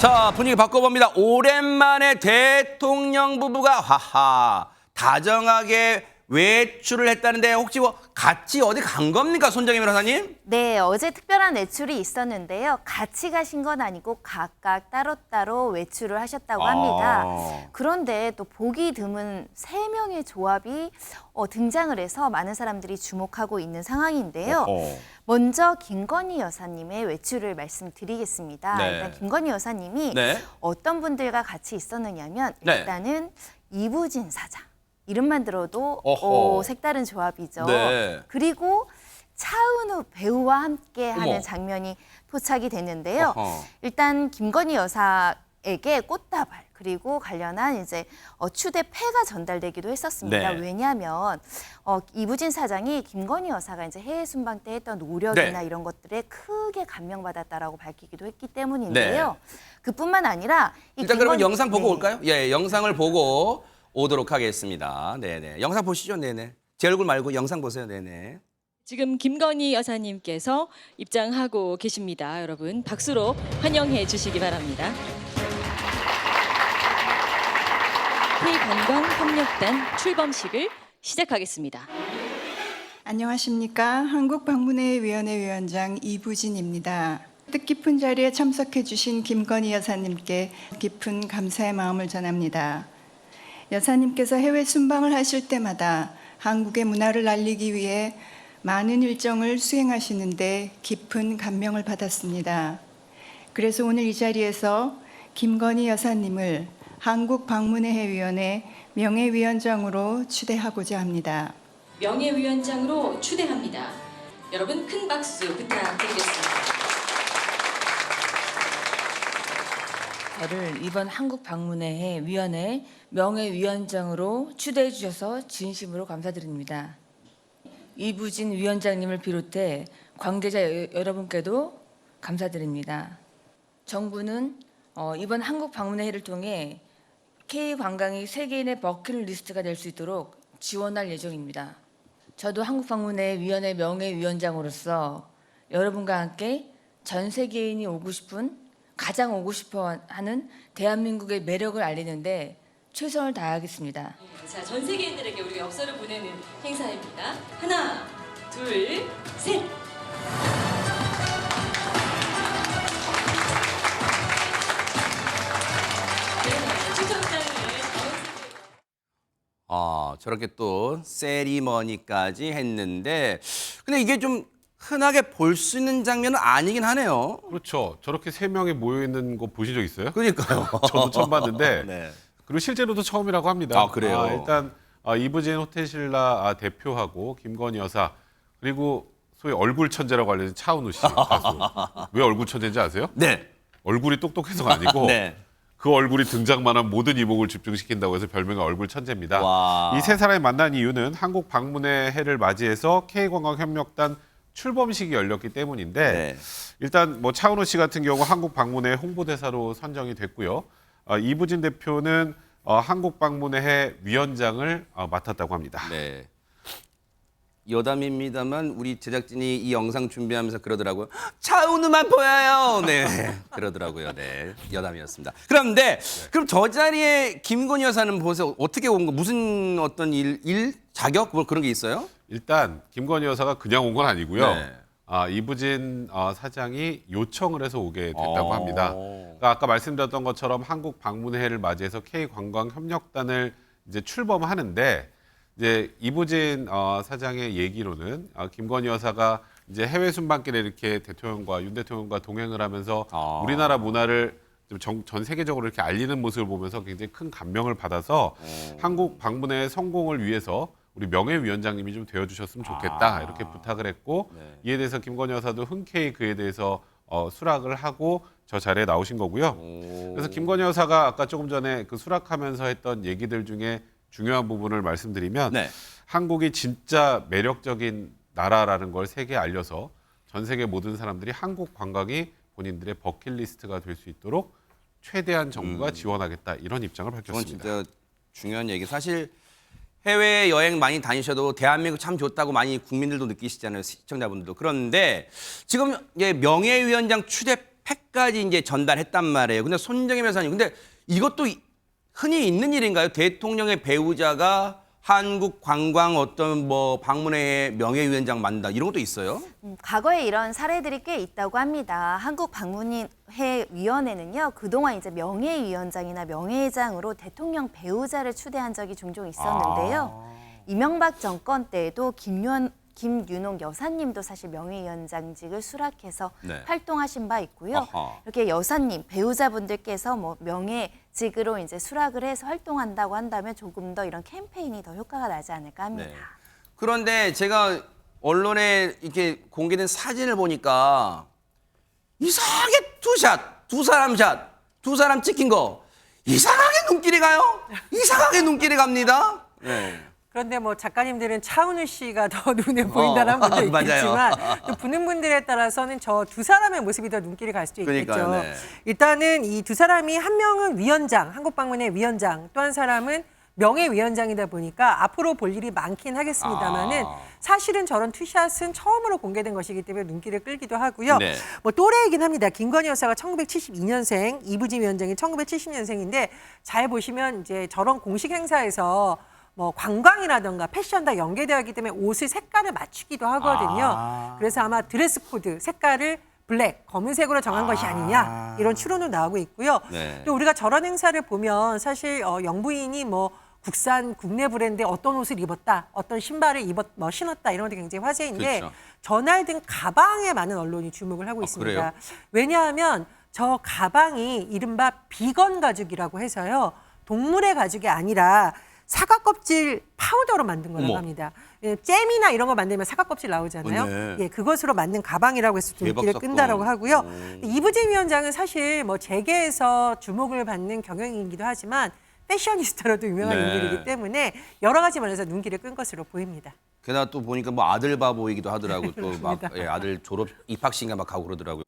자, 분위기 바꿔봅니다. 오랜만에 대통령 부부가 다정하게 외출을 했다는데 혹시 뭐 같이 어디 간 겁니까, 손정혜 변호사님? 네, 어제 특별한 외출이 있었는데요. 같이 가신 건 아니고 각각 따로따로 외출을 하셨다고 합니다. 그런데 또 보기 드문 세 명의 조합이 등장을 해서 많은 사람들이 주목하고 있는 상황인데요. 먼저 김건희 여사님의 외출을 말씀드리겠습니다. 네. 일단 김건희 여사님이 네. 어떤 분들과 같이 있었느냐면 네. 일단은 이부진 사장. 이름만 들어도 색다른 조합이죠. 네. 그리고 차은우 배우와 함께하는 어머. 장면이 포착이 됐는데요. 어허. 일단 김건희 여사에게 꽃다발 그리고 관련한 이제 추대패가 전달되기도 했었습니다. 네. 왜냐하면 이부진 사장이 김건희 여사가 이제 해외 순방 때 했던 노력이나 네. 이런 것들에 크게 감명받았다라고 밝히기도 했기 때문인데요. 그뿐만 아니라 일단 그러면 영상 보고 올까요? 예, 영상을 보고 오도록 하겠습니다. 네네. 영상 보시죠. 네네. 제 얼굴 말고 영상 보세요. 네네. 지금 김건희 여사님께서 입장하고 계십니다. 여러분 박수로 환영해 주시기 바랍니다. K관광협력단 출범식을 시작하겠습니다. 안녕하십니까. 한국방문회위원회 위원장 이부진입니다. 뜻깊은 자리에 참석해 주신 김건희 여사님께 깊은 감사의 마음을 전합니다. 여사님께서 해외 순방을 하실 때마다 한국의 문화를 알리기 위해 많은 일정을 수행하시는데 깊은 감명을 받았습니다. 그래서 오늘 이 자리에서 김건희 여사님을 한국방문회위원회 명예위원장으로 추대하고자 합니다. 명예위원장으로 추대합니다. 여러분 큰 박수 부탁드리겠습니다. 저를 이번 한국방문회 위원회 명예위원장으로 추대해 주셔서 진심으로 감사드립니다. 이부진 위원장님을 비롯해 관계자 여러분께도 감사드립니다. 정부는 이번 한국방문회를 통해 K관광이 세계인의 버킷리스트가 될 수 있도록 지원할 예정입니다. 저도 한국방문회 위원회 명예위원장으로서 여러분과 함께 전 세계인이 가장 오고 싶어 하는 대한민국의 매력을 알리는데 최선을 다하겠습니다. 자, 전 세계인들에게 우리 엽서를 보내는 행사입니다. 하나, 둘, 셋. 네, 초청장을 저렇게 또 세리머니까지 했는데 근데 이게 좀 흔하게 볼 수 있는 장면은 아니긴 하네요. 그렇죠. 저렇게 세 명이 모여 있는 거 보신 적 있어요? 그러니까요. 저도 처음 봤는데 네. 그리고 실제로도 처음이라고 합니다. 아, 그래요? 일단 이부진 호텔신라 대표하고 김건희 여사 그리고 소위 얼굴 천재라고 알려진 차은우 씨 가수. 왜 얼굴 천재인지 아세요? 네. 얼굴이 똑똑해서가 아니고 네. 그 얼굴이 등장만한 모든 이목을 집중시킨다고 해서 별명이 얼굴 천재입니다. 와. 이 세 사람이 만난 이유는 한국 방문의 해를 맞이해서 K관광협력단 출범식이 열렸기 때문인데 네. 일단 뭐 차은우 씨 같은 경우 한국 방문회 홍보대사로 선정이 됐고요. 이부진 대표는 한국 방문회 위원장을 맡았다고 합니다. 네. 여담입니다만 우리 제작진이 이 영상 준비하면서 그러더라고요. 차은우만 보여요. 네. 그러더라고요. 네. 여담이었습니다. 그런데 그럼 저 자리에 김건희 여사는 보세요. 어떻게 온 거? 무슨 어떤 일 자격 뭐 그런 게 있어요? 일단 김건희 여사가 그냥 온 건 아니고요. 네. 이부진 사장이 요청을 해서 오게 됐다고 합니다. 그러니까 아까 말씀드렸던 것처럼 한국 방문회를 맞이해서 K관광협력단을 이제 출범하는데 이제 이부진 사장의 얘기로는 김건희 여사가 이제 해외 순방길에 이렇게 윤 대통령과 동행을 하면서 우리나라 문화를 전 세계적으로 이렇게 알리는 모습을 보면서 굉장히 큰 감명을 받아서 한국 방문회 성공을 위해서 우리 명예위원장님이 좀 되어주셨으면 좋겠다 이렇게 부탁을 했고 네. 이에 대해서 김건희 여사도 흔쾌히 그에 대해서 수락을 하고 저 자리에 나오신 거고요. 그래서 김건희 여사가 아까 조금 전에 그 수락하면서 했던 얘기들 중에 중요한 부분을 말씀드리면 네. 한국이 진짜 매력적인 나라라는 걸 세계에 알려서 전 세계 모든 사람들이 한국 관광이 본인들의 버킷리스트가 될 수 있도록 최대한 정부가 지원하겠다 이런 입장을 그건 밝혔습니다. 진짜 중요한 얘기. 사실 해외 여행 많이 다니셔도 대한민국 참 좋다고 많이 국민들도 느끼시잖아요. 시청자분들도. 그런데 지금 명예위원장 추대 팩까지 이제 전달했단 말이에요. 근데 손정임 여사님, 근데 이것도 흔히 있는 일인가요? 대통령의 배우자가 한국 관광 어떤 뭐 방문회의 명예위원장 만든다 이런 것도 있어요? 과거에 이런 사례들이 꽤 있다고 합니다. 한국 방문회 위원회는요, 그동안 이제 명예위원장이나 명예회장으로 대통령 배우자를 추대한 적이 종종 있었는데요. 이명박 정권 때에도 김윤옥 여사님도 사실 명예위원장직을 수락해서 네. 활동하신 바 있고요. 아하. 이렇게 여사님, 배우자분들께서 뭐 명예직으로 이제 수락을 해서 활동한다고 한다면 조금 더 이런 캠페인이 더 효과가 나지 않을까 합니다. 네. 그런데 제가 언론에 이렇게 공개된 사진을 보니까 이상하게 두 사람 샷, 두 사람 찍힌 거 이상하게 눈길이 가요. 이상하게 눈길이 갑니다. 네. 그런데 뭐 작가님들은 차은우 씨가 더 눈에 보인다는 분도 맞아요. 있겠지만 또 보는 분들에 따라서는 저 두 사람의 모습이 더 눈길이 갈 수도 있겠죠. 그러니까요, 네. 일단은 이 두 사람이 한 명은 위원장, 한국방문회 위원장, 또 한 사람은 명예위원장이다 보니까 앞으로 볼 일이 많긴 하겠습니다만은 사실은 저런 투샷은 처음으로 공개된 것이기 때문에 눈길을 끌기도 하고요. 네. 뭐 또래이긴 합니다. 김건희 여사가 1972년생, 이부진 위원장이 1970년생인데 잘 보시면 이제 저런 공식 행사에서 뭐 관광이라던가 패션 다 연계되어 있기 때문에 옷의 색깔을 맞추기도 하거든요. 그래서 아마 드레스 코드 색깔을 블랙, 검은색으로 정한 것이 아니냐 이런 추론도 나오고 있고요. 네. 또 우리가 저런 행사를 보면 사실 영부인이 뭐 국내 브랜드의 어떤 옷을 입었다, 어떤 신발을 신었다 이런 것도 굉장히 화제인데 그렇죠. 전날 든 가방에 많은 언론이 주목을 하고 있습니다. 그래요? 왜냐하면 저 가방이 이른바 비건 가죽이라고 해서요. 동물의 가죽이 아니라 사과 껍질 파우더로 만든 거라고 어머. 합니다. 예, 잼이나 이런 거 만들면 사과 껍질 나오잖아요. 네. 예, 그것으로 만든 가방이라고 해서 대박 눈길을 사건. 끈다라고 하고요. 오. 이부진 위원장은 사실 뭐 재계에서 주목을 받는 경영인이기도 하지만 패셔니스타로도 유명한 네. 인물이기 때문에 여러 가지 면에서 눈길을 끈 것으로 보입니다. 게다가 또 보니까 뭐 아들 봐 보이기도 하더라고요. 또 막 아들 졸업 입학식인가 막 가고 그러더라고요.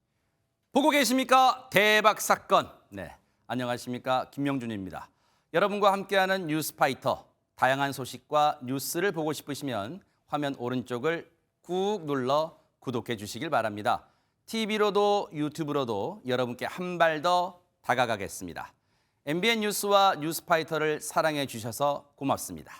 보고 계십니까? 대박 사건. 네, 안녕하십니까? 김명준입니다. 여러분과 함께하는 뉴스파이터. 다양한 소식과 뉴스를 보고 싶으시면 화면 오른쪽을 꾹 눌러 구독해 주시길 바랍니다. TV로도 유튜브로도 여러분께 한 발 더 다가가겠습니다. MBN 뉴스와 뉴스파이터를 사랑해 주셔서 고맙습니다.